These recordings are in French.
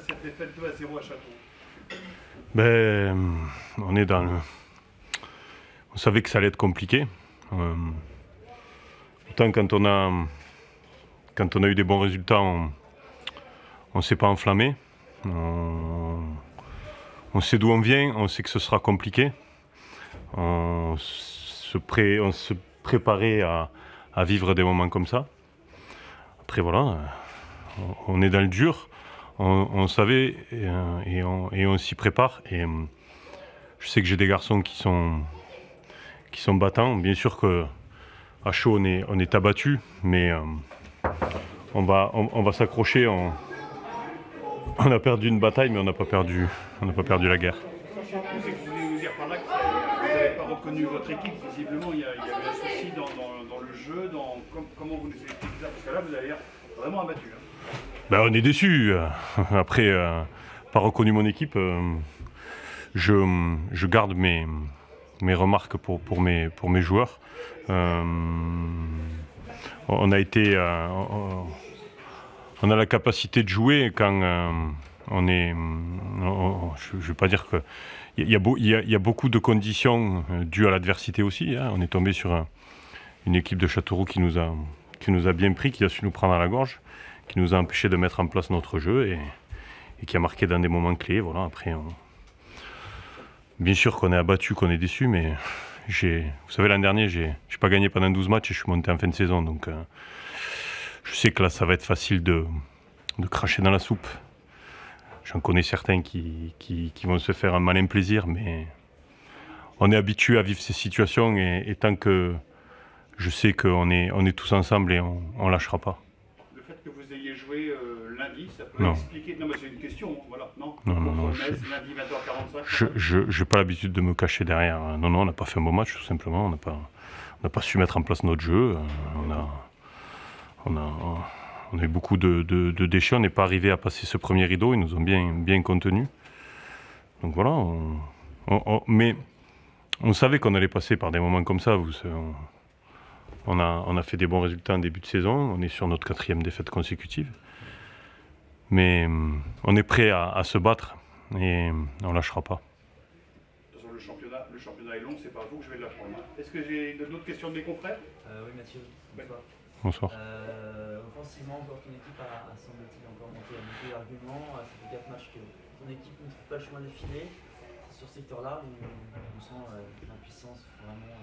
cette défaite 2-0 à Châteauroux? On est dans le... On savait que ça allait être compliqué. Autant quand on a eu des bons résultats, on ne s'est pas enflammé. On sait d'où on vient, on sait que ce sera compliqué. On se préparait à vivre des moments comme ça. Après voilà, on est dans le dur, on savait et on s'y prépare. Et je sais que j'ai des garçons qui sont battants. Bien sûr qu'à chaud on est abattu, mais on va s'accrocher. On a perdu une bataille, mais on n'a pas perdu la guerre. Vous voulez nous dire par là que vous n'avez pas reconnu votre équipe. Visiblement, il y avait un souci dans le jeu. Comment vous nous expliquez ça? Parce que là, vous avez l'air vraiment abattu. On est déçus. Après, pas reconnu mon équipe. Je garde mes remarques pour mes joueurs. On a la capacité de jouer quand on est... je ne vais pas dire que... Il y a beaucoup de conditions dues à l'adversité aussi. Hein. On est tombé sur une équipe de Châteauroux qui nous a bien pris, qui a su nous prendre à la gorge, qui nous a empêché de mettre en place notre jeu et qui a marqué dans des moments clés. Voilà. Après, bien sûr qu'on est abattu, qu'on est déçu, mais vous savez, l'an dernier, j'ai pas gagné pendant 12 matchs et je suis monté en fin de saison. Donc, je sais que là, ça va être facile de cracher dans la soupe. J'en connais certains qui vont se faire un malin plaisir, mais on est habitué à vivre ces situations et tant que je sais qu'on est tous ensemble et on lâchera pas. Le fait que vous ayez joué lundi, ça peut expliquer... Non, mais c'est une question, voilà. Non, lundi 20h45. Je n'ai pas l'habitude de me cacher derrière. Non, on n'a pas fait un bon match, tout simplement. On n'a pas su mettre en place notre jeu. On a eu beaucoup de déchets, on n'est pas arrivé à passer ce premier rideau, ils nous ont bien contenus. Donc voilà, mais on savait qu'on allait passer par des moments comme ça. On a fait des bons résultats en début de saison, on est sur notre 4e défaite consécutive. Mais on est prêt à se battre et on ne lâchera pas. De toute façon, le championnat est long, c'est pas vous que je vais la prendre. Est-ce que j'ai d'autres questions de mes confrères? Oui, Mathieu, bonsoir. Bonsoir. Offensivement, encore ton équipe a semble-t-il encore monté à beaucoup d'arguments. Ça fait 4 matchs que ton équipe ne trouve pas le chemin défilé. C'est sur ce secteur-là où on sent l'impuissance vraiment.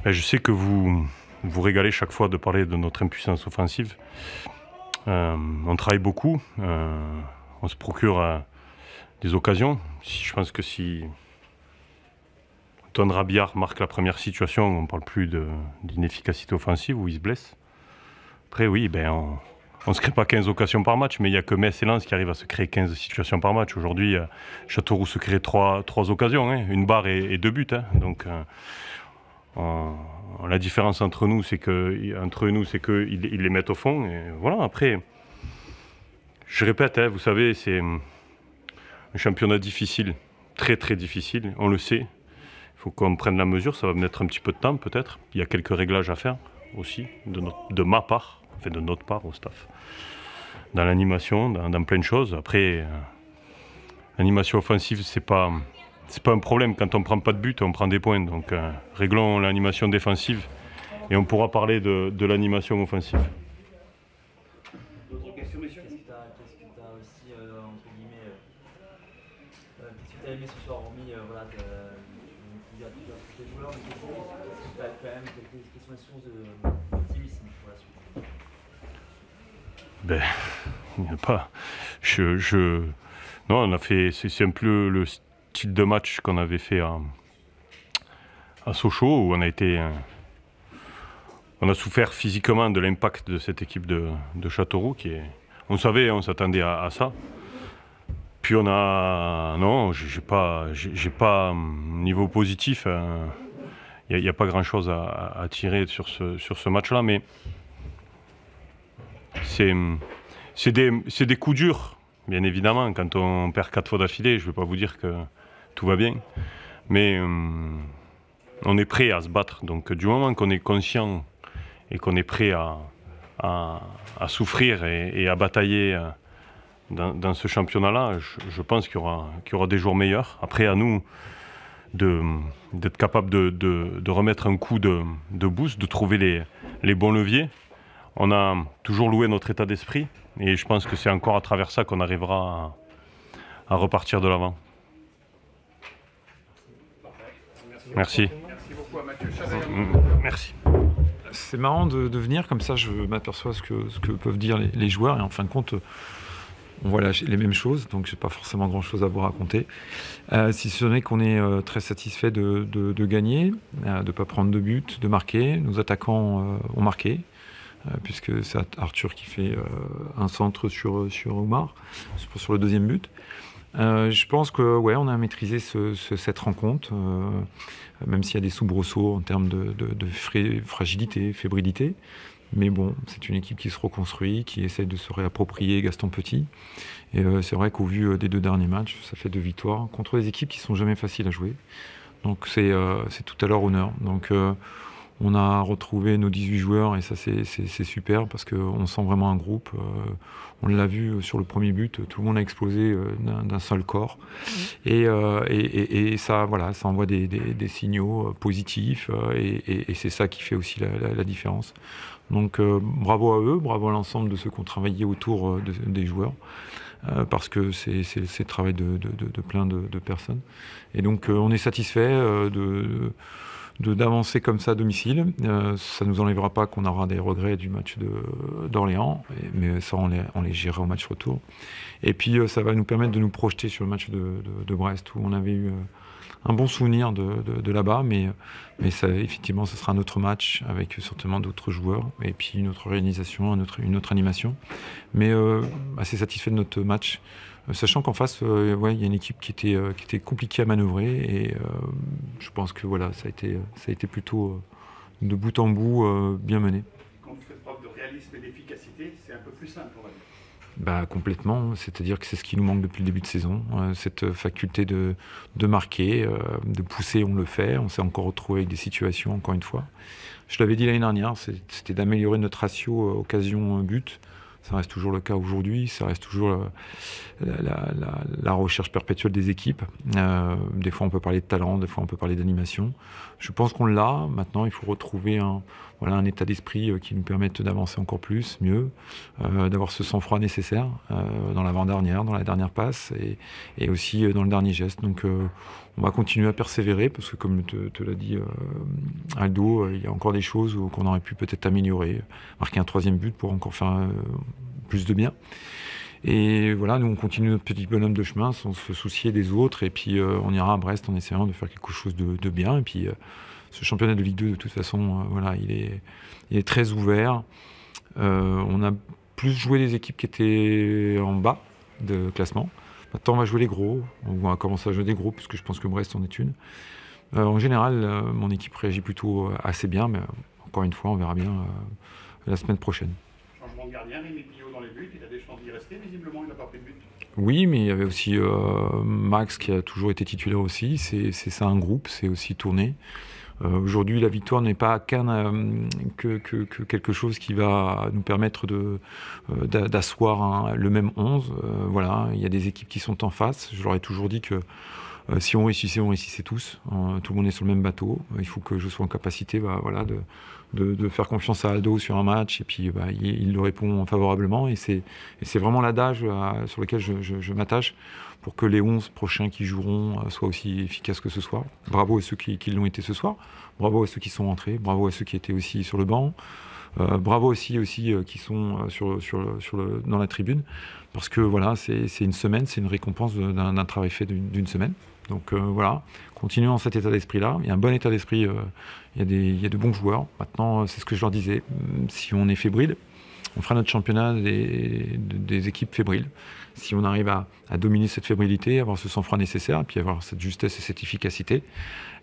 Je sais que vous régalez chaque fois de parler de notre impuissance offensive. On travaille beaucoup, on se procure des occasions. Je pense que si Antoine Rabiard marque la première situation, on ne parle plus d'inefficacité offensive où il se blesse. Après oui, on ne se crée pas 15 occasions par match, mais il n'y a que Metz et Lens qui arrivent à se créer 15 situations par match. Aujourd'hui, Châteauroux se crée 3 occasions, hein, une barre et 2 buts. Hein. Donc la différence entre nous, c'est qu'ils les mettent au fond. Et voilà, après, je répète, hein, vous savez, c'est un championnat difficile, très très difficile, on le sait. Il faut qu'on prenne la mesure, ça va mettre un petit peu de temps peut-être. Il y a quelques réglages à faire aussi, de ma part, enfin de notre part au staff. Dans l'animation, dans plein de choses. Après, l'animation offensive, c'est pas un problème. Quand on ne prend pas de but, on prend des points. Donc réglons l'animation défensive et on pourra parler de l'animation offensive. D'autres questions, messieurs? Qu'est-ce que tu as aussi, entre guillemets, qu'est-ce que tu as aimé ce soir, hormis, voilà, il y a tous les joueurs, mais qu'est-ce que tu as quand même, quelles sont les sources d'optimisme pour la suite? Il n'y a pas. Non, on a fait. C'est un peu le style de match qu'on avait fait à Sochaux, où on a souffert physiquement de l'impact de cette équipe de Châteauroux. On savait, on s'attendait à ça. Puis non, j'ai pas niveau positif. Il n'y a pas grand-chose à tirer sur ce match-là, mais c'est des coups durs, bien évidemment. Quand on perd 4 fois d'affilée, je ne vais pas vous dire que tout va bien, mais on est prêt à se battre. Donc du moment qu'on est conscient et qu'on est prêt à souffrir et à batailler dans ce championnat-là, je pense qu'il y aura des jours meilleurs. Après, à nous d'être capable de remettre un coup de boost, de trouver les bons leviers. On a toujours loué notre état d'esprit et je pense que c'est encore à travers ça qu'on arrivera à repartir de l'avant. Merci. Merci beaucoup à Mathieu Chazet. Merci. C'est marrant de venir comme ça, je m'aperçois ce que peuvent dire les joueurs et en fin de compte, on voit les mêmes choses, donc j'ai pas forcément grand chose à vous raconter. Si ce n'est qu'on est très satisfait de gagner, de ne pas prendre de but, de marquer. Nos attaquants ont marqué, puisque c'est Arthur qui fait un centre sur Oumar, sur le deuxième but. Je pense que ouais, on a maîtrisé cette rencontre, même s'il y a des soubresauts en termes de fragilité, fébrilité. Mais bon, c'est une équipe qui se reconstruit, qui essaie de se réapproprier Gaston Petit. Et c'est vrai qu'au vu des 2 derniers matchs, ça fait 2 victoires contre des équipes qui sont jamais faciles à jouer. Donc c'est tout à leur honneur. Donc on a retrouvé nos 18 joueurs et ça c'est super parce qu'on sent vraiment un groupe. On l'a vu sur le premier but, tout le monde a explosé d'un seul corps. Et ça, voilà, ça envoie des signaux positifs et c'est ça qui fait aussi la différence. Donc bravo à eux, bravo à l'ensemble de ceux qui ont travaillé autour des joueurs. Parce que c'est le travail de plein de personnes. Et donc on est satisfait d'avancer comme ça à domicile. Ça ne nous enlèvera pas qu'on aura des regrets du match d'Orléans, mais ça on les gérera au match retour. Et puis ça va nous permettre de nous projeter sur le match de Brest, où on avait eu un bon souvenir de là-bas, mais ça, effectivement, ce sera un autre match avec certainement d'autres joueurs et puis une autre organisation, une autre animation. Mais assez satisfait de notre match, sachant qu'en face, ouais, il y a une équipe qui était compliquée à manœuvrer et je pense que voilà, ça a été plutôt de bout en bout bien mené. Quand vous faites preuve de réalisme et d'efficacité, c'est un peu plus simple, on va dire. Bah, complètement, c'est-à-dire que c'est ce qui nous manque depuis le début de saison, cette faculté de marquer, de pousser, on le fait, on s'est encore retrouvé avec des situations, encore une fois. Je l'avais dit l'année dernière, c'était d'améliorer notre ratio occasion-but. Ça reste toujours le cas aujourd'hui, ça reste toujours la recherche perpétuelle des équipes. Des fois on peut parler de talent, des fois on peut parler d'animation. Je pense qu'on l'a, maintenant il faut retrouver un état d'esprit qui nous permette d'avancer encore plus, mieux, d'avoir ce sang-froid nécessaire dans l'avant-dernière, dans la dernière passe et aussi dans le dernier geste. Donc on va continuer à persévérer parce que comme te l'a dit Aldo, il y a encore des choses qu'on aurait pu peut-être améliorer, marquer un 3e but pour encore faire plus de bien. Et voilà, nous on continue notre petit bonhomme de chemin sans se soucier des autres et puis on ira à Brest en essayant de faire quelque chose de bien. Et puis ce championnat de Ligue 2 de toute façon, voilà, il est très ouvert. On a plus joué les équipes qui étaient en bas de classement. Maintenant on va jouer les gros, on va commencer à jouer des gros puisque je pense que Brest en est une. En général, mon équipe réagit plutôt assez bien, mais encore une fois on verra bien la semaine prochaine. Changement de gardien, Rémi Pillot dans les buts, il a des chances d'y rester, visiblement il n'a pas pris de but. Oui, mais il y avait aussi Max qui a toujours été titulaire aussi, c'est ça un groupe, c'est aussi tourné. Aujourd'hui, la victoire n'est pas que quelque chose qui va nous permettre d'asseoir le même 11. Voilà, il y a des équipes qui sont en face. Je leur ai toujours dit que si on réussissait tous. Tout le monde est sur le même bateau. Il faut que je sois en capacité voilà, de faire confiance à Aldo sur un match. Et puis, il le répond favorablement. Et c'est vraiment l'adage sur lequel je m'attache pour que les 11 prochains qui joueront soient aussi efficaces que ce soir. Bravo à ceux qui l'ont été ce soir. Bravo à ceux qui sont rentrés. Bravo à ceux qui étaient aussi sur le banc. Bravo aussi qui sont dans la tribune. Parce que voilà, c'est une semaine, c'est une récompense d'un travail fait d'une semaine. Donc voilà, continuons dans cet état d'esprit-là. Il y a un bon état d'esprit, il y a de bons joueurs. Maintenant, c'est ce que je leur disais, si on est fébrile, on fera notre championnat des équipes fébriles. Si on arrive à dominer cette fébrilité, avoir ce sang-froid nécessaire, et puis avoir cette justesse et cette efficacité,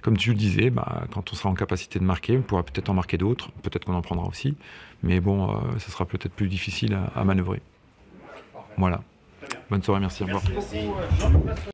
comme tu le disais, quand on sera en capacité de marquer, on pourra peut-être en marquer d'autres, peut-être qu'on en prendra aussi, mais bon, ça sera peut-être plus difficile à manœuvrer. Voilà. Bonne soirée, merci. Au revoir. Merci beaucoup, Jean-Luc Masson.